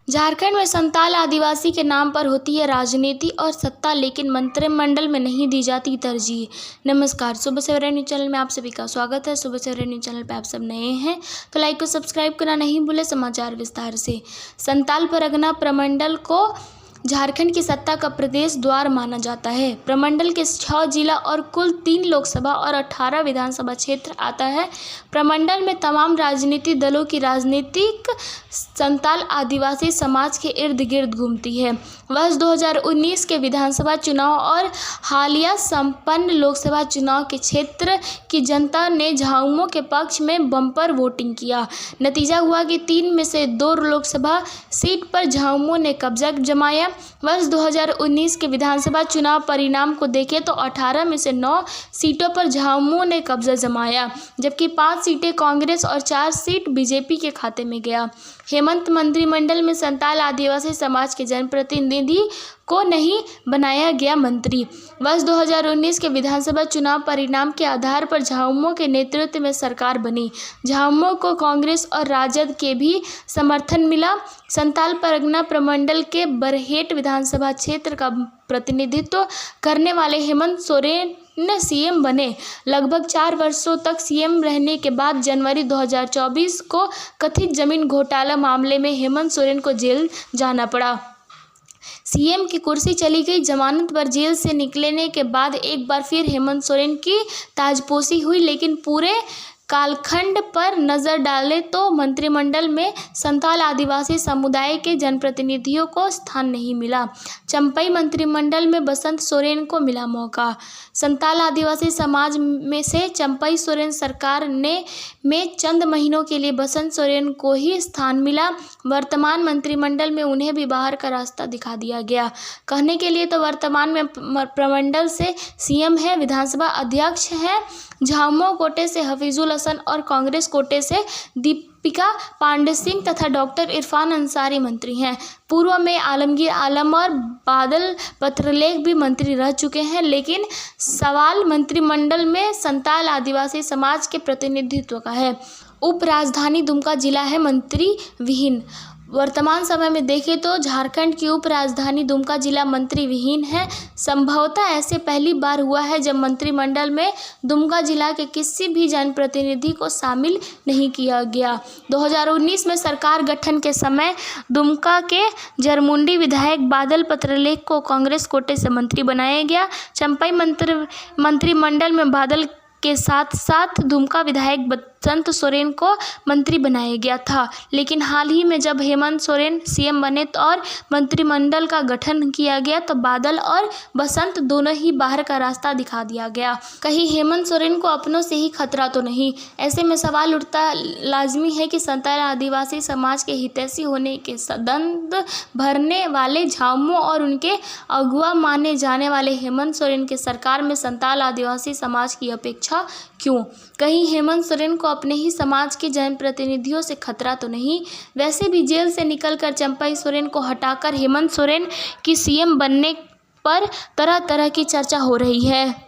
झारखंड में संताल आदिवासी के नाम पर होती है राजनीति और सत्ता, लेकिन मंत्रिमंडल में नहीं दी जाती तरजीह। नमस्कार, सुबह सवेरा न्यूज़ चैनल में आप सभी का स्वागत है। सुबह सवेरा न्यूज़ चैनल पे आप सब नए हैं तो लाइक और सब्सक्राइब करना नहीं भूले। समाचार विस्तार से। संताल परगना प्रमंडल को झारखंड की सत्ता का प्रदेश द्वार माना जाता है। प्रमंडल के 6 जिला और कुल 3 लोकसभा और 18 विधानसभा क्षेत्र आता है। प्रमंडल में तमाम राजनीतिक दलों की राजनीतिक संताल आदिवासी समाज के इर्द गिर्द घूमती है। वर्ष 2019 के विधानसभा चुनाव और हालिया संपन्न लोकसभा चुनाव के क्षेत्र की जनता ने झामुमो के पक्ष में बम्पर वोटिंग किया। नतीजा हुआ कि 3 में से 2 लोकसभा सीट पर झामुमो ने कब्जा जमाया। वर्ष 2019 के विधानसभा चुनाव परिणाम को देखें तो 18 में से 9 सीटों पर झामुमो ने कब्जा जमाया, जबकि 5 सीटें कांग्रेस और 4 सीट बीजेपी के खाते में गया। हेमंत मंत्रिमंडल में संताल आदिवासी समाज के जनप्रतिनिधि को नहीं बनाया गया मंत्री। वर्ष 2019 के विधानसभा चुनाव परिणाम के आधार पर झामुमो के नेतृत्व में सरकार बनी। झामुमो को कांग्रेस और राजद के भी समर्थन मिला। संताल परगना प्रमंडल के बरहेट विधानसभा क्षेत्र का प्रतिनिधित्व करने वाले हेमंत सोरेन सीएम बने। लगभग 4 वर्षों तक सीएम रहने के बाद जनवरी 2024 को कथित जमीन घोटाला मामले में हेमंत सोरेन को जेल जाना पड़ा। सीएम की कुर्सी चली गई। जमानत पर जेल से निकलने के बाद एक बार फिर हेमंत सोरेन की ताजपोशी हुई, लेकिन पूरे कालखंड पर नज़र डालें तो मंत्रिमंडल में संताल आदिवासी समुदाय के जनप्रतिनिधियों को स्थान नहीं मिला। चंपई मंत्रिमंडल में बसंत सोरेन को मिला मौका। संताल आदिवासी समाज में से चंपई सोरेन सरकार में चंद महीनों के लिए बसंत सोरेन को ही स्थान मिला। वर्तमान मंत्रिमंडल में उन्हें भी बाहर का रास्ता दिखा दिया गया। कहने के लिए तो वर्तमान में प्रमंडल से सीएम है, विधानसभा अध्यक्ष है, झामुमो कोटे से हफीजुल हसन और कांग्रेस कोटे से दीपिका पांडे सिंह तथा डॉक्टर इरफान अंसारी मंत्री हैं। पूर्व में आलमगीर आलम और बादल पत्रलेख भी मंत्री रह चुके हैं, लेकिन सवाल मंत्रिमंडल में संताल आदिवासी समाज के प्रतिनिधित्व का है। उप राजधानी दुमका जिला है मंत्री विहीन। वर्तमान समय में देखें तो झारखंड की उप राजधानी दुमका जिला मंत्री विहीन है। संभवतः ऐसे पहली बार हुआ है जब मंत्रिमंडल में दुमका जिला के किसी भी जनप्रतिनिधि को शामिल नहीं किया गया। 2019 में सरकार गठन के समय दुमका के जरमुंडी विधायक बादल पत्रलेख को कांग्रेस कोटे से मंत्री बनाया गया। चंपई मंत्रिमंडल में बादल के साथ साथ दुमका विधायक बसंत सोरेन को मंत्री बनाया गया था, लेकिन हाल ही में जब हेमंत सोरेन सीएम बने और मंत्रिमंडल का गठन किया गया तो बादल और बसंत दोनों ही बाहर का रास्ता दिखा दिया गया। कहीं हेमंत सोरेन को अपनों से ही खतरा तो नहीं? ऐसे में सवाल उठता लाजमी है कि संताल आदिवासी समाज के हितैषी होने के दंड भरने वाले झामुमो और उनके अगुआ माने जाने वाले हेमंत सोरेन के सरकार में संताल आदिवासी समाज की अपेक्षा क्यों? कहीं हेमंत सोरेन को अपने ही समाज के जनप्रतिनिधियों से खतरा तो नहीं? वैसे भी जेल से निकलकर चंपई सोरेन को हटाकर हेमंत सोरेन की सीएम बनने पर तरह तरह की चर्चा हो रही है।